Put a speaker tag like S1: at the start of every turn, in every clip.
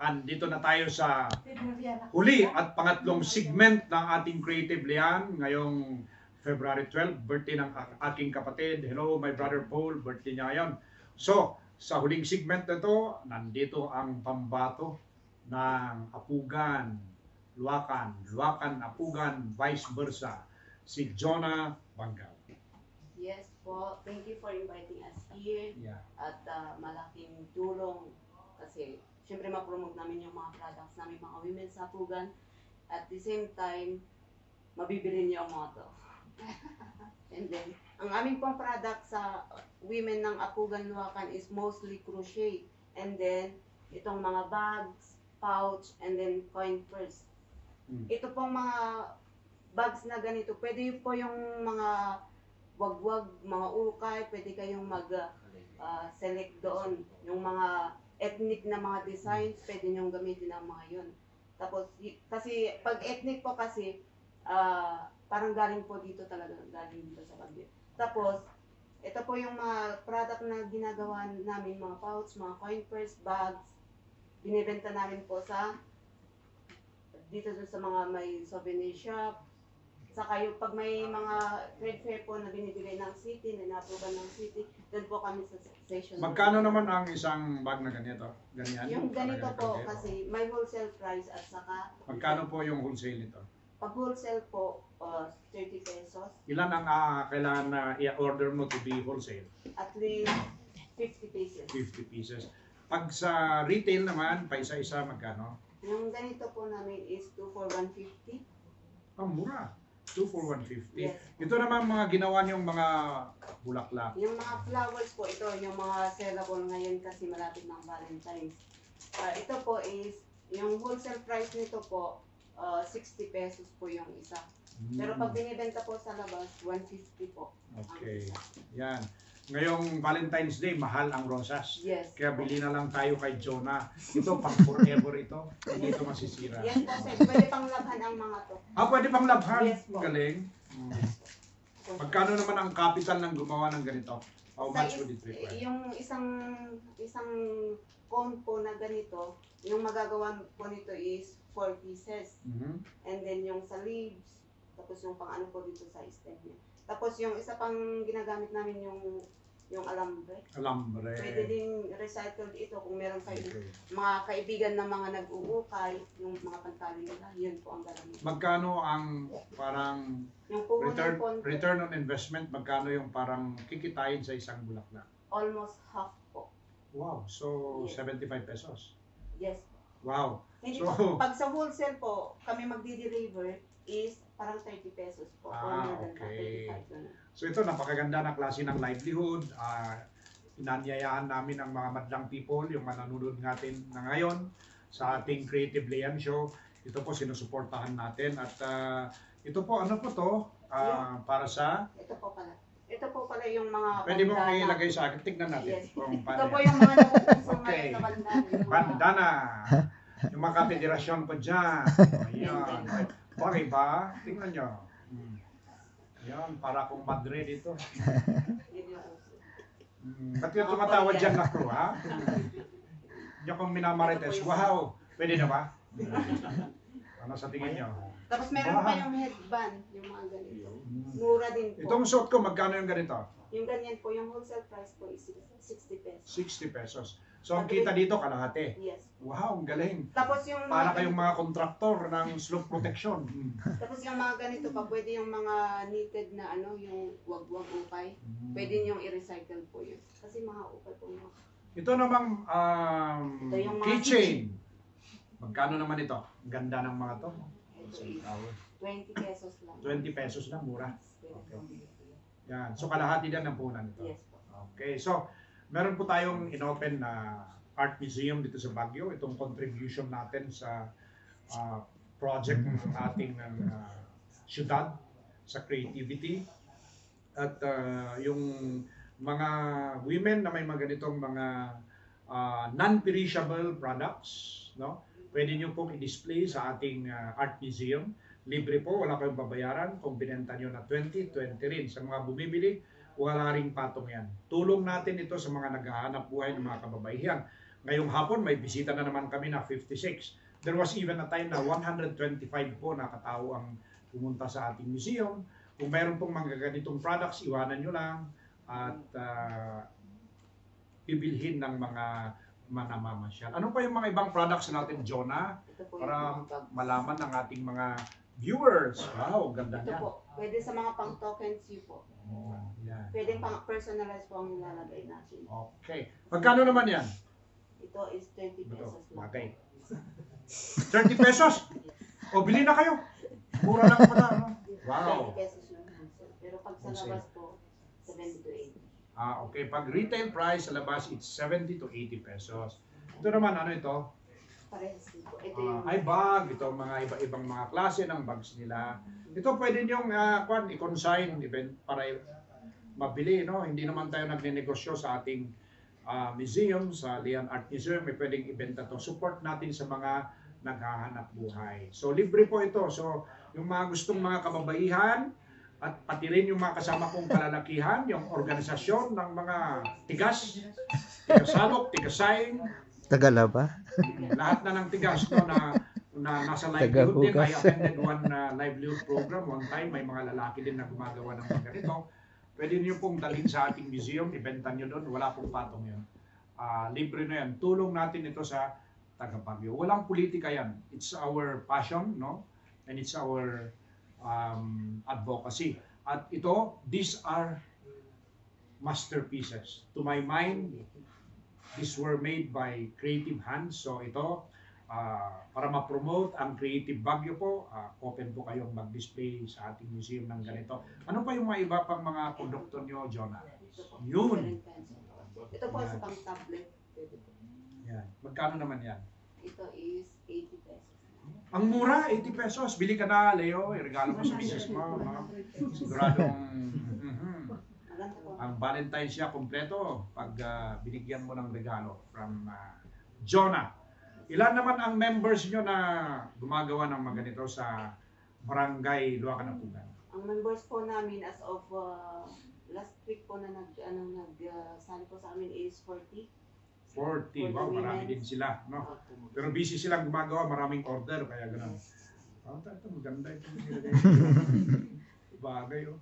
S1: andito na tayo sa huli at pangatlong segment ng ating Creative Lian ngayong February 12, birthday ng aking kapatid. Hello, my brother Paul, birthday niya ngayon. So, sa huling segment na ito, nandito ang pambato ng Apugan, Luacan, Apugan, vice versa, si Jonah Bangal.
S2: Yes po, thank you for inviting us here.
S1: Yeah.
S2: At malaking tulong kasi syempre ma-promote namin yung mga products namin, mga women sa Apugan. At the same time, mabibili niyo ang mga to. And then, ang aming pong product sa women ng Apugan, Luacan is mostly crochet. And then, itong mga bags, pouch, and then coin purse. Ito pong mga bags na ganito, pwede po yung mga wagwag, mga ukay, pwede kayong mag-select doon. Yung mga ethnic na mga designs, pwede nyong gamitin ang mga yun. Tapos, kasi pag ethnic po kasi, parang galing po dito talaga, galing dito sa Baguio. Tapos, ito po yung mga product na ginagawa namin, mga pouch, mga coin purse, bags, binibenta namin po sa dito sa mga may souvenir shop. Saka yung pag may mga trade fair po na binibigay ng city, na inapugan ng city, doon po kami sa session.
S1: Magkano naman ang isang bag na ganito? Ganyan?
S2: Yung ganito po kasi may wholesale price at saka...
S1: Magkano po yung wholesale nito?
S2: Pag wholesale po, 30 pesos.
S1: Ilan ang kailangan na i-order mo to be wholesale?
S2: At least 50 pesos.
S1: 50 pieces. Pag sa retail naman, pa isa-isa magkano?
S2: Yung ganito po namin is 2 for 150.
S1: Ang mura. 2 for 150.
S2: Yes.
S1: Ito naman mga ginawa niyong mga bulaklak.
S2: Yung mga flowers po, ito yung mga sellable ngayon kasi malapit ng Valentine's. Ito po is, yung wholesale price nito po, 60 pesos po yung isa. Pero pag binibenta po sa labas, 150 po.
S1: Okay. Yan. Ngayong Valentine's Day, mahal ang rosas.
S2: Yes.
S1: Kaya bili na lang tayo kay Jonah. Ito, pang forever ito. Hindi ito masisira.
S2: Yan po, sir. Pwede pang labhan ang mga to.
S1: Pwede pang labhan.
S2: Yes po.
S1: Galing. Magkano naman ang capital ng gumawa ng ganito? How much would it require?
S2: Yung isang cone po na ganito, yung magagawa po nito is 4 pieces. And then yung sa leaves, tapos yung pang ano po dito sa stem niya. Tapos yung isa pang ginagamit namin yung alambre.
S1: Alambre.
S2: Pwede din recycled ito kung meron kayo mga kaibigan na mga nag-uukay, yung mga pantali nila, yun po ang gagamitin.
S1: Magkano ang parang
S2: yung
S1: return on investment, magkano yung parang kikitain sa isang bulaklak?
S2: Almost half po.
S1: Wow, so
S2: Yes.
S1: 75 pesos.
S2: Yes.
S1: Wow.
S2: Hindi
S1: So,
S2: po, pag sa wholesale po, kami magdi-deliver is parang 30 pesos po.
S1: Okay. So ito, napakaganda na klase ng livelihood. Inanyayahan namin ang mga madlang people, yung mananonood natin na ngayon sa ating Creative Lian Show. Ito po, sinusuportahan natin. At ito po, ano po to? Para sa...
S2: Ito po pala yung mga...
S1: Pwede mo ilagay sa akin. Tignan natin.
S2: Yes.
S1: Kung
S2: Ito
S1: paano
S2: po
S1: yan.
S2: yung mga napupunsan
S1: Okay.
S2: ngayon na bandana.
S1: Bandana. Yung mga kapederasyon ko dyan. Ayan. Okay ba? Tingnan nyo. Ayan, para akong madre dito. Ba't yung tumatawad dyan na crew, ha? Hindi akong minamarites. Wow! Pwede na ba? Ano sa tingin nyo?
S2: Tapos meron pa yung headband, yung mga ganito. Mura din po.
S1: Itong suit ko, magkano yung ganito?
S2: Yung ganyan po, yung wholesale price po is 60 pesos.
S1: 60 pesos. So, ang kita dito, kalahati.
S2: Yes.
S1: Wow, ang galing.
S2: Tapos yung
S1: Para kayong mga kontraktor ng slope protection.
S2: Tapos yung mga ganito pa, pwede yung mga knitted na ano, yung wag-wag ukay. Pwede niyong i-recycle po yun. Kasi mga ukay po yun.
S1: Ito namang
S2: Ito yung mga
S1: keychain. Magkano naman ito? Ang ganda ng mga to.
S2: Ito is 20 pesos lang.
S1: 20 pesos lang, mura. Okay. Yan. So, kalahati din ng punan ito.
S2: Yes po.
S1: Okay. So, meron po tayong inopen na art museum dito sa Baguio. Itong contribution natin sa project ng ating syudad sa creativity. At yung mga women na may mga ganitong mga non-perishable products, no? Pwede nyo pong i-display sa ating art museum. Libre po, wala kayong babayaran. Kung binenta nyo na 20, 20 rin. Sa mga bumibili, wala ring patong yan. Tulong natin ito sa mga naghahanap buhay ng mga kababaihan. Ngayong hapon, may bisita na naman kami na 56. There was even a time na 125 po na katao ang pumunta sa ating museum. Kung mayroon pong mga ganitong products, iwanan nyo lang at bibilhin ng mga manamamasyal. Ano pa yung mga ibang products natin, Jonah?
S2: Ito po
S1: Para
S2: yung mga
S1: malaman ng ating mga viewers. Wow, ganda
S2: Ito
S1: niya.
S2: po, pwede sa mga pang tokens you po.
S1: Oh, yan.
S2: Pwede pang personalize po ang nilalagay natin.
S1: Okay. Magkano naman yan?
S2: Ito is 20
S1: Ito,
S2: pesos lang.
S1: bagay. 30 pesos? O, bili na kayo. Mura lang pala. No? Wow.
S2: 20 pesos yung wholesale. Pero pag sa
S1: Wholesale.
S2: labas po, 70 to 80.
S1: Okay. Pag retail price sa labas, it's 70 to 80 pesos. Ito naman, ano ito?
S2: Parehas din po. Ito yung
S1: Ay bag. Ito mga iba-ibang mga klase ng bags nila. Ito pwede niyong i-consign event para mabili. No? Hindi naman tayo nagnenegosyo sa ating museum, sa Lian Art Museum. May pwedeng ibenta to. Support natin sa mga naghahanap buhay. So, libre po ito. So, yung mga gustong mga kababaihan, at pati rin yung mga kasama kong kalalakihan, yung organisasyon ng mga tigas, tigasalok, tigasaing,
S3: Tagala ba?
S1: lahat na ng tigas no, na nasa livelihood din. I
S3: Tagahugas.
S1: attended one livelihood program one time. May mga lalaki din na gumagawa ng mga ganito. Pwede niyo pong dalhin sa ating museum, ibenta niyo doon. Wala pong patong yun. Libre na yan. Tulong natin ito sa taga Baguio. Walang politika yan. It's our passion, no? And it's our advocacy. At ito, these are masterpieces. To my mind, these were made by creative hands. So ito, para ma-promote ang Creative Baguio po, open po kayong mag-display sa ating museum ng ganito. Ano pa yung mga iba pang mga produkto nyo, Jonah?
S2: ito po.
S1: Yun.
S2: Ito po sa pang tablet. Pwede po.
S1: Yan. Magkano naman yan?
S2: Ito is 80 pesos.
S1: Ang mura, 80 pesos. Bili ka na, Leo. Regalo mo sa misis mo. No? Siguradong
S2: Maganda po.
S1: ang Valentine's siya kompleto pag binigyan mo ng regalo from Jonah. Ilan naman ang members nyo na gumagawa ng mga ganito sa Barangay Luacan Apugan?
S2: Ang members po namin as of last week po na sali po sa amin is 40.
S1: 40. Wow, marami din sila. No? Pero busy silang gumagawa, maraming order, kaya gano'n. Ito, maganda ito. Bagay, oh.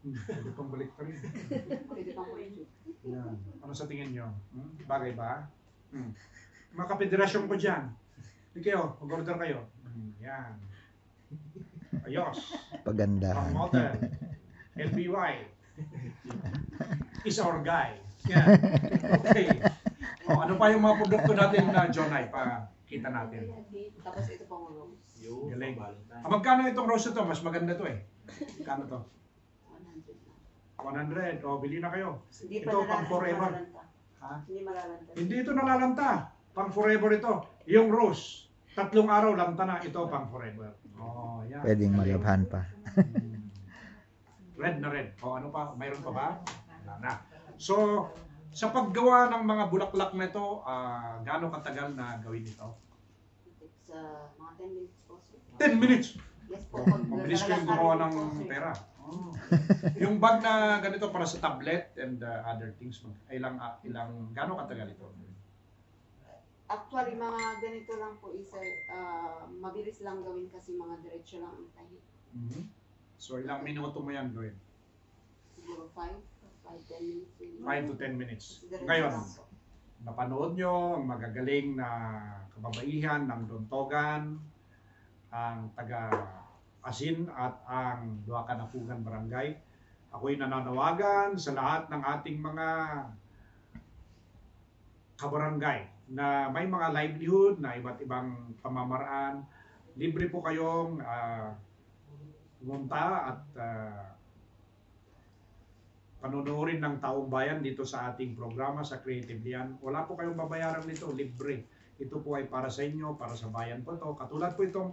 S1: Pwede pang balik pa rin.
S2: Pwede pang po.
S1: Yan. Ano sa tingin nyo? Bagay ba? Mga kapederasyon ko dyan. Hindi kayo, mag-order kayo. Yan. Ayos.
S3: Pagandahan.
S1: Ang model. LBY. Is our guy. Yan. Okay. Ano pa yung mga produkto natin na Jonay? Pakita natin.
S2: Tapos ito pang rose.
S1: Galing. Magkano itong rose ito? Mas maganda to eh. Magkano to? 100. O, bili na kayo.
S2: Hindi
S1: Ito, pang forever. Ha?
S2: Hindi malalanta.
S1: Hindi ito nalalanta. Pang forever ito. Yung rose. 3 araw lanta na. Ito pang forever. Oh, yan.
S3: Pwedeng malabhan pa.
S1: Red na red. O, ano pa? Mayroon pa ba? Wala na. So, sa paggawa ng mga bulaklak na ito, gaano katagal na gawin ito?
S2: Sa mga 10 minutes po. Sir.
S1: 10 minutes!
S2: Yes po.
S1: Mabilis ko yung gumawa ng pera. Oh. Yung bag na ganito para sa tablet and other things, gaano katagal ito?
S2: Actually, mga ganito lang po is mabilis lang gawin kasi mga diretso lang ang tahi.
S1: So, ilang minuto mo yan gawin?
S2: Siguro 5-10 minutes.
S1: 5 to 10 minutes.
S2: Diretso
S1: Ngayon,
S2: lang po.
S1: napanood nyo ang magagaling na kababaihan ng Dontogan, ang taga-Asin at ang Luacan Apugan Barangay. Ako'y nananawagan sa lahat ng ating mga kabarangay na may mga livelihood na iba't ibang pamamaraan. Libre po kayong pumunta at panunuorin ng taong bayan dito sa ating programa sa Creative Lian. Wala po kayong babayaran nito, libre. Ito po ay para sa inyo, para sa bayan po ito. Katulad po itong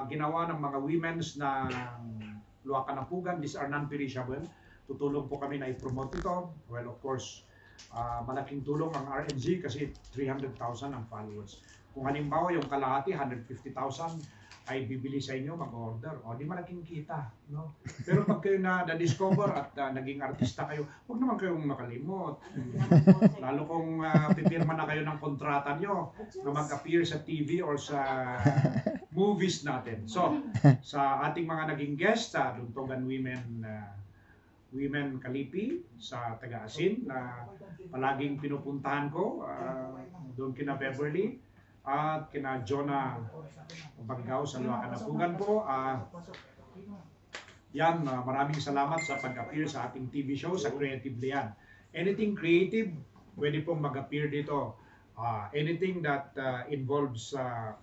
S1: ginawa ng mga women's na Luacan Apugan. These are non-perishable. Tutulong po kami na i-promote ito. Well, of course, malaking tulong ang RNG kasi 300,000 ang followers. Kung halimbawa yung kalahati, 150,000 ay bibili sa inyo, mag-order. O, di malaking kita, no? Pero pag kayo na-discover at naging artista kayo, huwag naman kayong makalimot. Lalo kung pipirma na kayo ng kontrata nyo na mag-appear sa TV or sa movies natin. So, sa ating mga naging guest sa Duntogan Women Kalipi sa Taga-Asin na palaging pinupuntahan ko, doon kina Beverly at kina Jonah Baggaw sa Luacan po. Yan, maraming salamat sa pag-appear sa ating TV show sa Creative Lian. Anything creative, pwede pong mag-appear dito. Anything that involves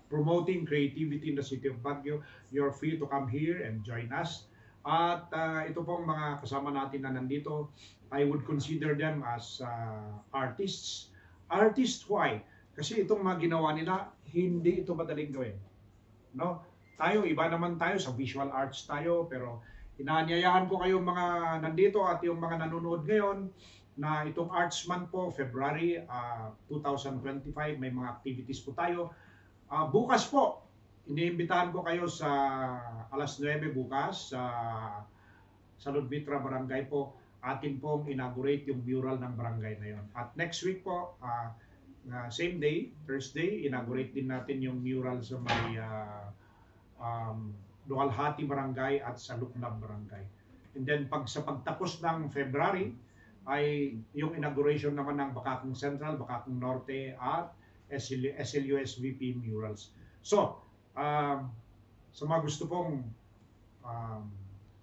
S1: promoting creativity in the city of Baguio, you're free to come here and join us. At ito pong mga kasama natin na nandito, I would consider them as artists. Artists, why? Kasi itong mga ginawa nila, hindi ito madaling gawin. No? Tayo, iba naman tayo, sa visual arts tayo, pero inaanyayahan ko kayo mga nandito at yung mga nanonood ngayon na itong Arts Month po, February 2025, may mga activities po tayo. Bukas po, iniimbitahan ko kayo sa alas 9 bukas sa Ludvitra Barangay po. Atin pong inaugurate yung mural ng barangay na yon. At next week po, same day, Thursday, inaugurate din natin yung mural sa may Dualhati Barangay at sa Luknab Barangay. And then sa pagtapos ng February, ay yung inauguration naman ng Bakakong Central, Bakakong Norte at SLUSVP murals. So, sa mga gusto pong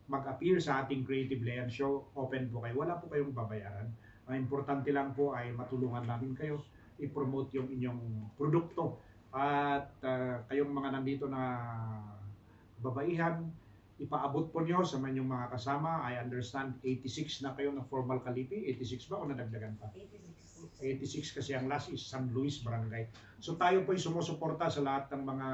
S1: mag-appear sa ating Creative Lian Show, open po kayo. Wala po kayong babayaran. Ang importante lang po ay matulungan namin kayo i-promote yung inyong produkto. At kayong mga nandito na babaihan, ipaabot po nyo sa inyong mga kasama. I understand 86 na kayo na formal Kalipi. 86 ba o nadagdagan pa? 86 kasi ang last is San Luis Barangay. So tayo po ay sumusuporta sa lahat ng mga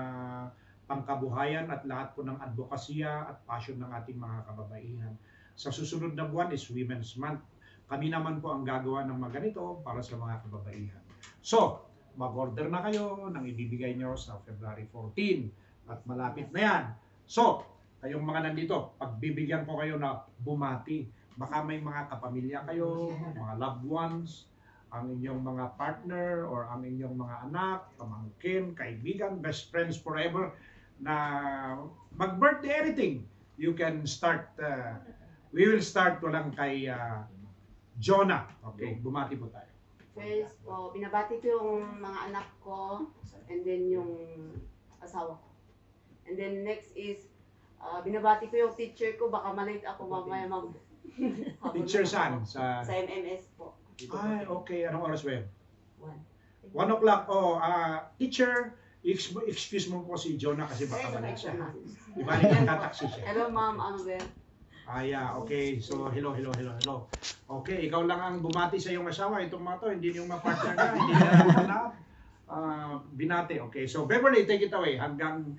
S1: pangkabuhayan at lahat po ng advokasya at passion ng ating mga kababaihan. Sa susunod na buwan is Women's Month. Kami naman po ang gagawa ng mga ganito para sa mga kababaihan. So, mag-order na kayo ng ibibigay nyo sa February 14 at malapit na yan. So, kayong mga nandito, pagbibigyan ko kayo na bumati. Baka may mga kapamilya kayo, mga loved ones, ang inyong mga partner or ang inyong mga anak, pamangkin, kaibigan, best friends forever na mag-birthday anything. You can start, we will start lang kay Jonah. Okay, bumati po tayo.
S2: First po, binabati ko yung mga anak ko and then yung asawa ko. And then next is, binabati ko yung teacher ko, baka malate ako mamaya
S1: Teacher saan? Sa
S2: MMS po.
S1: Ay, okay. Anong oras ba yun?
S2: 1.
S1: 1 o'clock. Oh, teacher, excuse mo po si Jonah kasi baka malate siya. Di ba rin taxi siya?
S2: Hello ma'am, ano ba?
S1: Yeah, okay. So, hello. Okay, ikaw lang ang bumati sa iyong asawa. Itong mga to, hindi yung mga partner na, hindi na binati. Okay, so Beverly, take it away hanggang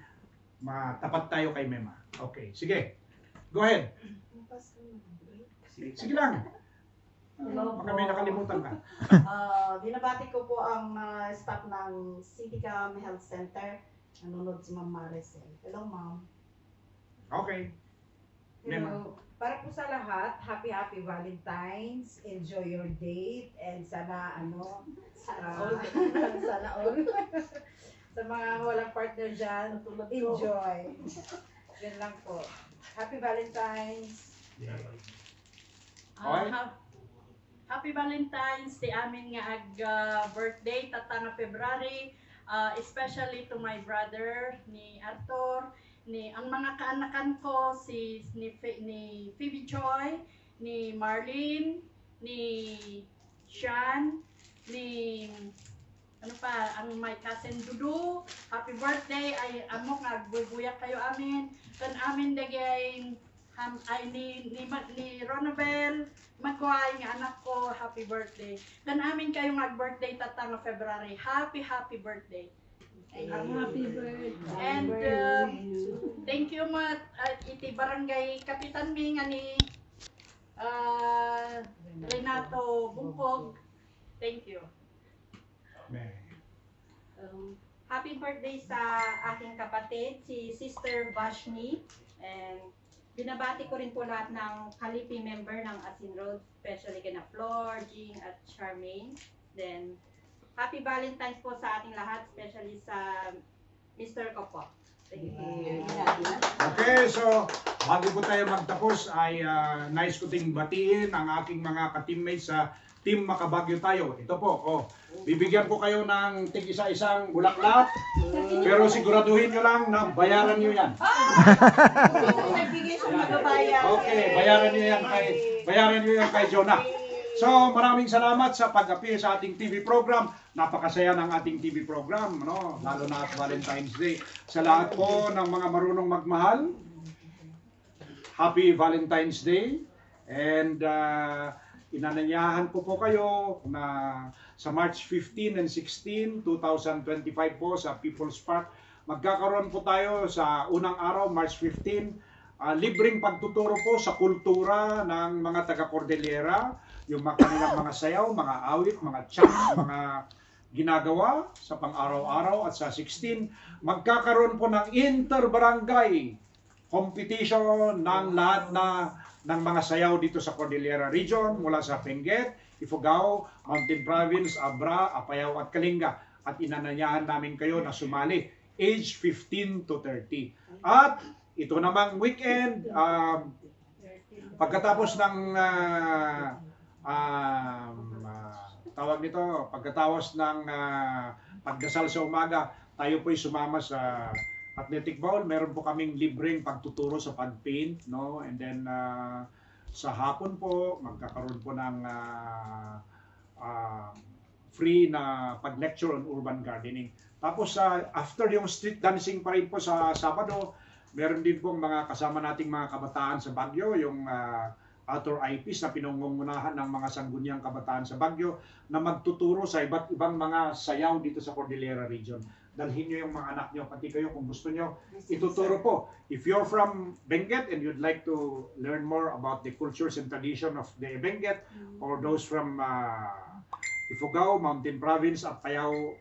S1: matapat tayo kay Mema. Okay, sige. Go ahead. Sige lang.
S4: Hello
S1: Baka may nakalimutan ka.
S4: Binabati ko po ang staff ng Sidicam Health Center. Nanonood si Ma'am Maricel. Hello, Ma'am.
S1: Okay.
S5: Hello. Para po sa lahat, happy Valentine's. Enjoy your date and sana sana all. Sa mga walang partner dyan, enjoy. Yan lang po. Happy Valentine's.
S1: Okay.
S6: Happy Valentine's di amin nga birthday tatanga February, especially to my brother ni Arthur, ni ang mga kaanakan ko ni Phoebe Choi, ni Marlene, ni Sean, ni ang my cousin Dudu. Happy birthday ay amo nga bubuyak kayo amin kan amin dagay ni Ronabel Magway nga anak ko, happy birthday. Kan amin kayo birthday tatang February. Happy birthday.
S5: Happy birthday.
S6: And thank you iti barangay Kapitan mi nga ni Renato Bungkog. Thank you.
S7: Happy birthday sa aking kapatid, si Sister Vashni. And binabati ko rin po lahat ng Kalipi member ng Asin Road, especially kina Flor, Jean, at Charmaine. Then, Happy Valentine's po sa ating lahat, especially sa Mr. ko po. Thank you.
S1: Okay, so bago po tayo magtapos ay nais ko ting batiin ang aking mga ka-teammates sa Team Makabagyo Tayo. Ito po, bibigyan ko kayo ng tig-isa-isang bulaklak, pero siguraduhin nyo lang na bayaran nyo yan.
S4: Nagbigay siya magabayan.
S1: Okay, bayaran nyo yan kay Jonah. So, maraming salamat sa pag-appear sa ating TV program. Napakasaya ng ating TV program, no? Lalo na at Valentine's Day. Sa lahat po ng mga marunong magmahal, Happy Valentine's Day. And inananyahan po kayo na sa March 15 and 16, 2025 po sa People's Park. Magkakaroon po tayo sa unang araw, March 15, libreng pagtuturo po sa kultura ng mga taga-Cordillera, yung mga kanilang mga sayaw, mga awit, mga chants, mga ginagawa sa pang-araw-araw. At sa 16, magkakaroon po ng inter-barangay competition ng lahat ng mga sayaw dito sa Cordillera Region mula sa Benguet, Ifugao, Mountain Province, Abra, Apayao at Kalinga. At inananyahan namin kayo na sumali age 15 to 30. At ito namang weekend, pagkatapos ng pagkatapos ng pagdasal sa umaga, tayo po'y sumama sa Athletic Bowl. Meron po kaming libreng pagtuturo sa pag-paint, no? And then sa hapon po magkakaroon po ng free na pag-lecture on urban gardening. Tapos after yung street dancing pa rin po sa Sabado, meron din pong mga kasama nating mga kabataan sa Baguio, yung outdoor IPs na pinangungunahan ng mga sangguniang kabataan sa Baguio na magtuturo sa iba't ibang mga sayaw dito sa Cordillera Region. Dalhin nyo yung mga anak nyo, pati kayo kung gusto nyo, ituturo po. If you're from Benguet and you'd like to learn more about the cultures and tradition of the Benguet, or those from Ifugao, Mountain Province, Apayao,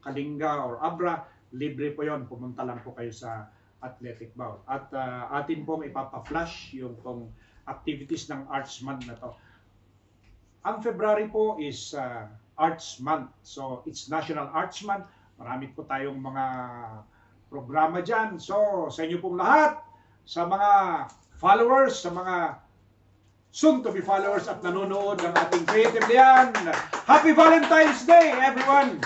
S1: Kalinga, or Abra, libre po yon. Pumunta lang po kayo sa Athletic Bowl. At atin pong ipapa-flash yung pong activities ng Arts Month na to. Ang February po is Arts Month. So, it's National Arts Month. Marami po tayong mga programa dyan. So, sa inyo pong lahat, sa mga followers, sa mga soon-to-be followers at nanonood ng ating Creative Lian, Happy Valentine's Day, everyone!